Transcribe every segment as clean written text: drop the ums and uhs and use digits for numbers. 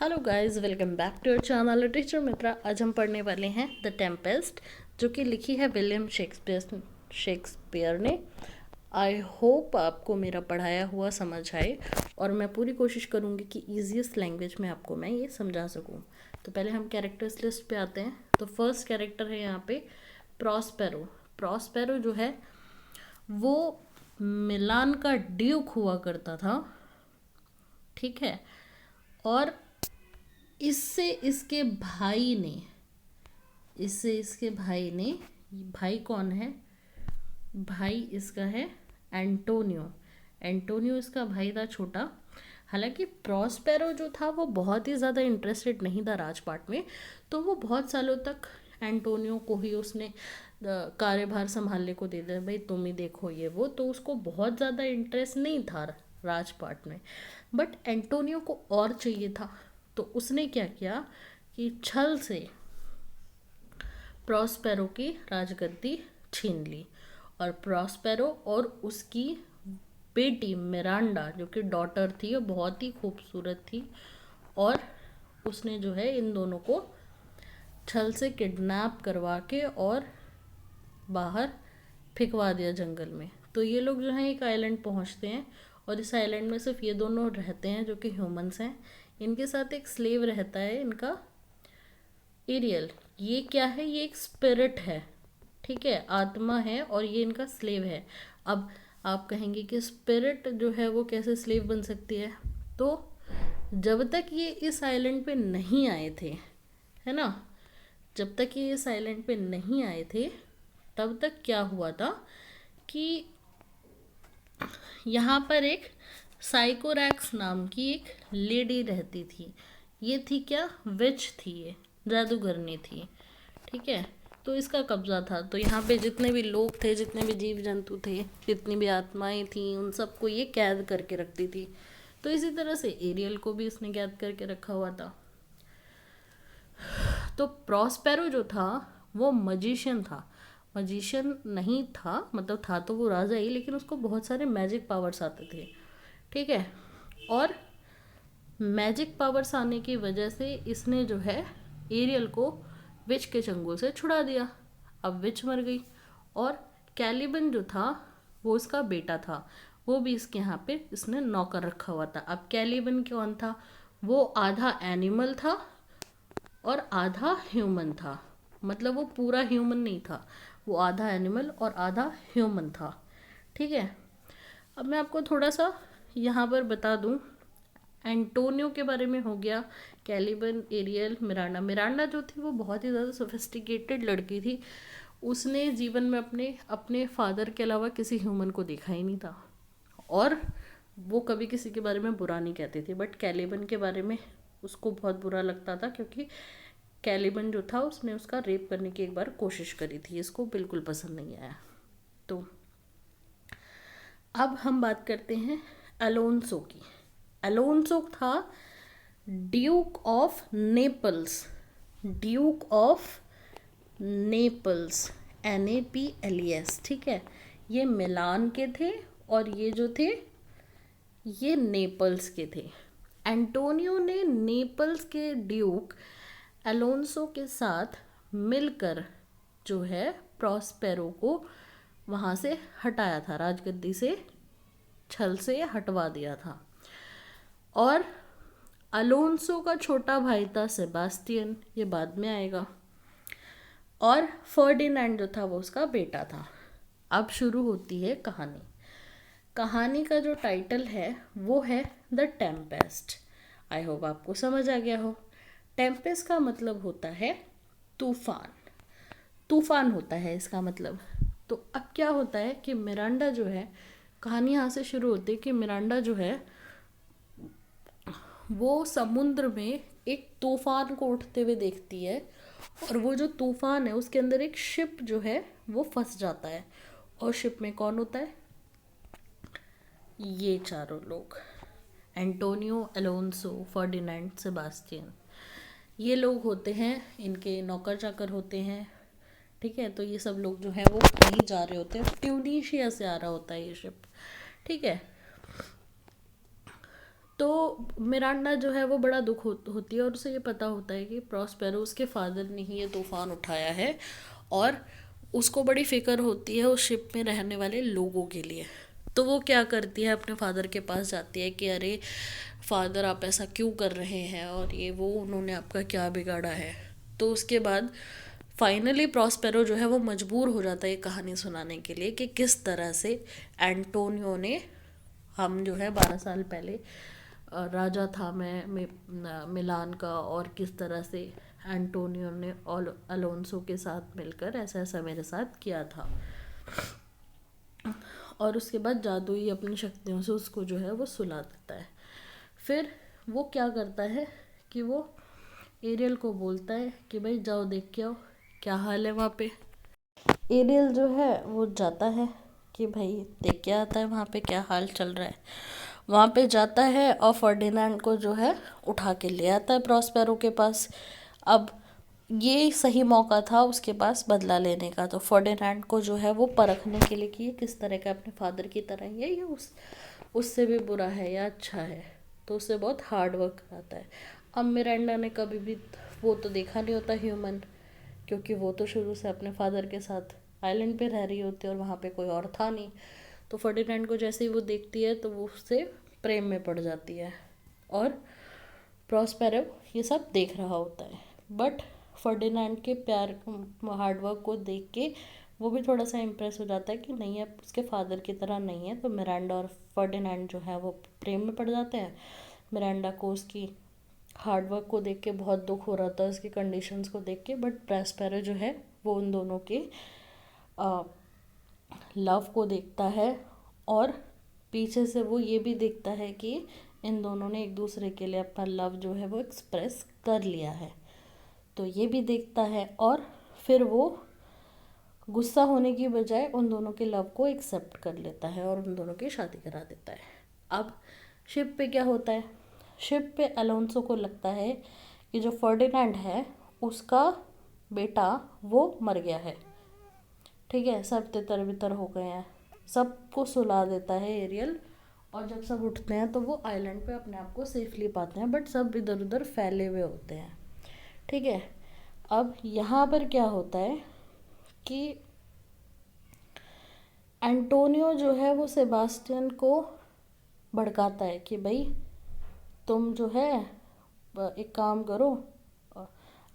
Hello guys, welcome back to our channel literature Mitra. आज हम पढ़ने वाले हैं द टेम्पेस्ट, जो कि लिखी है विलियम शेक्सपियर ने। आई होप आपको मेरा पढ़ाया हुआ समझ आए और मैं पूरी कोशिश करूँगी कि ईजीएस्ट लैंग्वेज में आपको मैं ये समझा सकूँ। तो पहले हम कैरेक्टर्स लिस्ट पे आते हैं। तो फर्स्ट कैरेक्टर है यहाँ पे प्रॉस्पेरो। प्रॉस्पेरो जो है वो मिलान का ड्यूक हुआ करता था, ठीक है। और इससे इसके भाई ने भाई कौन है? भाई इसका है एंटोनियो। एंटोनियो इसका भाई था छोटा। हालांकि प्रॉस्पेरो जो था वो बहुत ही ज़्यादा इंटरेस्टेड नहीं था राजपाट में, तो वो बहुत सालों तक एंटोनियो को ही उसने कार्यभार संभालने को दे दिया, भाई तुम ही देखो ये वो। तो उसको बहुत ज़्यादा इंटरेस्ट नहीं था राजपाट में, बट एंटोनियो को और चाहिए था। तो उसने क्या किया कि छल से प्रॉस्पेरो की राजगद्दी छीन ली। और प्रॉस्पेरो और उसकी बेटी मिरांडा, जो कि डॉटर थी, वो बहुत ही खूबसूरत थी, और उसने जो है इन दोनों को छल से किडनैप करवा के और बाहर फिकवा दिया जंगल में। तो ये लोग जो हैं एक आइलैंड पहुंचते हैं, और इस आइलैंड में सिर्फ ये दोनों रहते हैं जो कि ह्यूमंस हैं। इनके साथ एक स्लेव रहता है इनका, एरियल। ये क्या है? ये एक स्पिरिट है, ठीक है, आत्मा है, और ये इनका स्लेव है। अब आप कहेंगे कि स्पिरिट जो है वो कैसे स्लेव बन सकती है? तो जब तक ये इस आइलैंड पे नहीं आए थे, है ना, जब तक ये इस आइलैंड पे नहीं आए थे तब तक क्या हुआ था कि यहाँ पर एक साइकोरैक्स नाम की एक लेडी रहती थी। ये थी क्या? विच थी, ये जादूगरनी थी, ठीक है। तो इसका कब्जा था। तो यहाँ पे जितने भी लोग थे, जितने भी जीव जंतु थे, जितनी भी आत्माएं थी, उन सबको ये कैद करके रखती थी। तो इसी तरह से एरियल को भी इसने कैद करके रखा हुआ था। तो प्रॉस्पेरो जो था वो मजिशियन था। मजिशियन नहीं था, मतलब था तो वो राजा ही, लेकिन उसको बहुत सारे मैजिक पावर्स आते थे, ठीक है। और मैजिक पावर्स आने की वजह से इसने जो है एरियल को विच के चंगुल से छुड़ा दिया। अब विच मर गई, और कैलिबन जो था वो इसका बेटा था, वो भी इसके यहाँ पे इसने नौकर रखा हुआ था। अब कैलिबन कौन था? वो आधा एनिमल था और आधा ह्यूमन था, मतलब वो पूरा ह्यूमन नहीं था, वो आधा एनिमल और आधा ह्यूमन था, ठीक है। अब मैं आपको थोड़ा सा यहाँ पर बता दूँ। एंटोनियो के बारे में हो गया, कैलिबन, एरियल, मिरांडा। मिरांडा जो थी वो बहुत ही ज़्यादा सोफिस्टिकेटेड लड़की थी। उसने जीवन में अपने अपने फादर के अलावा किसी ह्यूमन को देखा ही नहीं था, और वो कभी किसी के बारे में बुरा नहीं कहती थी। बट कैलिबन के बारे में उसको बहुत बुरा लगता था, क्योंकि कैलिबन जो था उसने उसका रेप करने की एक बार कोशिश करी थी। इसको बिल्कुल पसंद नहीं आया। तो अब हम बात करते हैं अलोन्सो की। अलोन्सो था Duke of Naples. Duke of Naples, NAPLES, ठीक है। ये मिलान के थे, और ये जो थे ये नेपल्स के थे। एंटोनियो ने नेपल्स के ड्यूक अलोन्सो के साथ मिलकर जो है प्रॉस्पेरो को वहाँ से हटाया था, राजगद्दी से छल से हटवा दिया था। और अलोन्सो का छोटा भाई था सेबास्टियन, ये बाद में आएगा। और फर्डिनेंड जो था वो उसका बेटा था। अब शुरू होती है कहानी। कहानी का जो टाइटल है वो है द टेम्पेस्ट। आई होप आपको समझ आ गया हो। टेम्पेस्ट का मतलब होता है तूफान। तूफान होता है इसका मतलब। तो अब क्या होता है कि मिरांडा जो है, कहानी यहाँ से शुरू होती है कि मिरांडा जो है वो समुद्र में एक तूफान को उठते हुए देखती है, और वो जो तूफान है उसके अंदर एक शिप जो है वो फंस जाता है। और शिप में कौन होता है? ये चारों लोग, एंटोनियो, अलोन्सो, फर्डिनेंड, सेबास्टियन, ये लोग होते हैं। इनके नौकर चाकर होते हैं, ठीक है। तो ये सब लोग जो है वो कहीं जा रहे होते हैं, ट्यूनीशिया से आ रहा होता है ये शिप, ठीक है। तो मिरांडा जो है वो बड़ा दुख होती है और उसे ये पता होता है कि प्रॉस्पेरो उसके फादर ने ही ये तूफान उठाया है, और उसको बड़ी फिक्र होती है उस शिप में रहने वाले लोगों के लिए। तो वो क्या करती है, अपने फादर के पास जाती है कि अरे फादर आप ऐसा क्यों कर रहे हैं, और ये वो उन्होंने आपका क्या बिगाड़ा है। तो उसके बाद फाइनली प्रॉस्पेरो जो है वो मजबूर हो जाता है ये कहानी सुनाने के लिए कि किस तरह से एंटोनियो ने, हम जो है 12 साल पहले राजा था मैं मिलान का, और किस तरह से एंटोनियो ने अलोंसो के साथ मिलकर ऐसा ऐसा मेरे साथ किया था। और उसके बाद जादुई अपनी शक्तियों से उसको जो है वो सुला देता है। फिर वो क्या करता है कि वो एरियल को बोलता है कि भाई जाओ देख के आओ क्या हाल है वहाँ पे। एरियल जो है वो जाता है कि भाई देख के आता है वहाँ पे क्या हाल चल रहा है। वहाँ पे जाता है और फर्डिनेंड को जो है उठा के ले आता है प्रॉस्पेरो के पास। अब ये सही मौका था उसके पास बदला लेने का, तो फर्डिनेंड को जो है वो परखने के लिए कि ये किस तरह का अपने फादर की तरह ही है या उससे भी बुरा है या अच्छा है, तो उससे बहुत हार्ड वर्क कराता है। अब मिरांडा ने कभी भी वो तो देखा नहीं होता ह्यूमन, क्योंकि वो तो शुरू से अपने फादर के साथ आइलैंड पे रह रही होती है और वहाँ पे कोई और था नहीं। तो फर्डिनेंड को जैसे ही वो देखती है तो वो उससे प्रेम में पड़ जाती है, और प्रॉस्पेरो ये सब देख रहा होता है। बट फर्डिनेंड के प्यार हार्डवर्क को देख के वो भी थोड़ा सा इम्प्रेस हो जाता है कि नहीं अब उसके फादर की तरह नहीं है। तो मिरांडा और फर्डिनेंड जो है वो प्रेम में पड़ जाते हैं। मिरांडा को उसकी हार्डवर्क को देख के बहुत दुख हो रहा था, उसकी कंडीशंस को देख के, बट प्रॉस्पेरो जो है वो उन दोनों के लव को देखता है, और पीछे से वो ये भी देखता है कि इन दोनों ने एक दूसरे के लिए अपना लव जो है वो एक्सप्रेस कर लिया है, तो ये भी देखता है। और फिर वो गुस्सा होने की बजाय उन दोनों के लव को एक्सेप्ट कर लेता है और उन दोनों की शादी करा देता है। अब शिप पे क्या होता है, शिप पे अलोंसो को लगता है कि जो फर्डिनेंड है उसका बेटा वो मर गया है। ठीक है, सब तितर बितर हो गए हैं, सबको सुला देता है एरियल। और जब सब उठते हैं तो वो आइलैंड पे अपने आप को सेफली पाते हैं, बट सब इधर उधर फैले हुए होते हैं। ठीक है, अब यहाँ पर क्या होता है कि एंटोनियो जो है वो सेबास्टियन को भड़काता है कि भाई तुम जो है एक काम करो,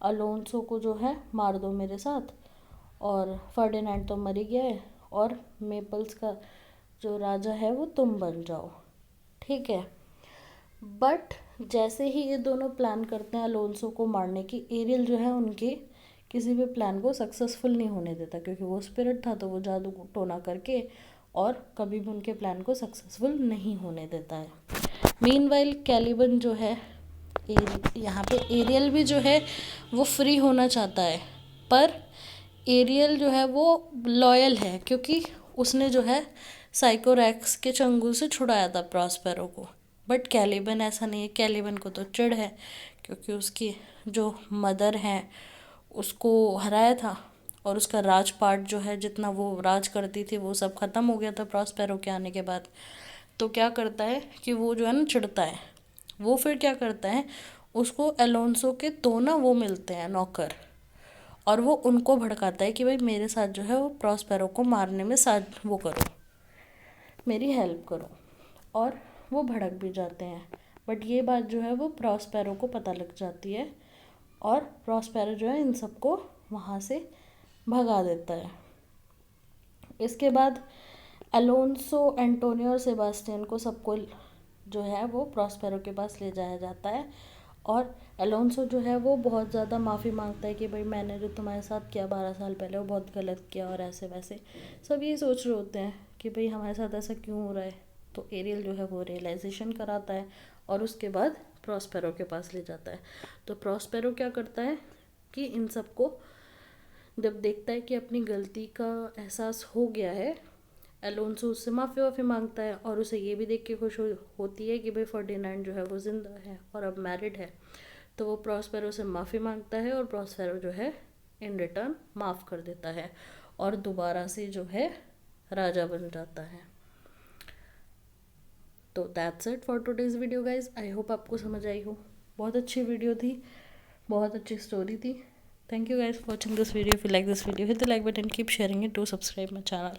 अलोंसो को जो है मार दो मेरे साथ, और फर्डिनेंड तो मर ही गया है, और मेपल्स का जो राजा है वो तुम बन जाओ। ठीक है, बट जैसे ही ये दोनों प्लान करते हैं अलोंसो को मारने की, एरियल जो है उनके किसी भी प्लान को सक्सेसफुल नहीं होने देता, क्योंकि वो स्पिरिट था तो वो जादू टोना करके और कभी भी उनके प्लान को सक्सेसफुल नहीं होने देता है। मीनवाइल कैलिबन जो है यहाँ पे एरियल भी जो है वो फ्री होना चाहता है, पर एरियल जो है वो लॉयल है, क्योंकि उसने जो है साइकोरैक्स के चंगुल से छुड़ाया था प्रॉस्पेरो को। बट कैलिबन ऐसा नहीं है, कैलिबन को तो चिढ़ है क्योंकि उसकी जो मदर है उसको हराया था, और उसका राजपाट जो है जितना वो राज करती थी वो सब ख़त्म हो गया था प्रॉस्पेरो के आने के बाद। तो क्या करता है कि वो जो है ना चिढ़ता है, वो फिर क्या करता है, उसको अलोंसो के दो ना वो मिलते हैं नौकर, और वो उनको भड़काता है कि भाई मेरे साथ जो है वो प्रॉस्पेरो को मारने में साथ वो करो, मेरी हेल्प करो। और वो भड़क भी जाते हैं, बट ये बात जो है वो प्रॉस्पेरो को पता लग जाती है, और प्रॉस्पेरो जो है इन सबको वहाँ से भगा देता है। इसके बाद अलोंसो, एंटोनियो और सेबास्टियन को सबको जो है वो प्रॉस्पेरो के पास ले जाया जाता है, और अलोंसो जो है वो बहुत ज़्यादा माफ़ी मांगता है कि भाई मैंने जो तुम्हारे साथ किया 12 साल पहले वो बहुत गलत किया, और ऐसे वैसे सब ये सोच रहे होते हैं कि भाई हमारे साथ ऐसा क्यों हो रहा है। तो एरियल जो है वो रियलाइजेशन कराता है और उसके बाद प्रॉस्पेरो के पास ले जाता है। तो प्रॉस्पेरो क्या करता है कि इन सबको जब देखता है कि अपनी गलती का एहसास हो गया है, अलोंसो उससे माफ़ी वाफ़ी मांगता है, और उसे ये भी देख के खुश होती है कि भाई फर्डिनेंड जो है वो ज़िंदा है और अब मैरिड है। तो वो प्रॉस्पेरो से माफ़ी मांगता है, और प्रॉस्पेरो जो है इन रिटर्न माफ़ कर देता है और दोबारा से जो है राजा बन जाता है। तो that's it for today's video guys. I hope आपको समझ आई हो। बहुत अच्छी वीडियो थी, बहुत अच्छी स्टोरी थी। Thank you guys for watching this video. If you like this video, hit the like button, keep sharing it, do subscribe my channel.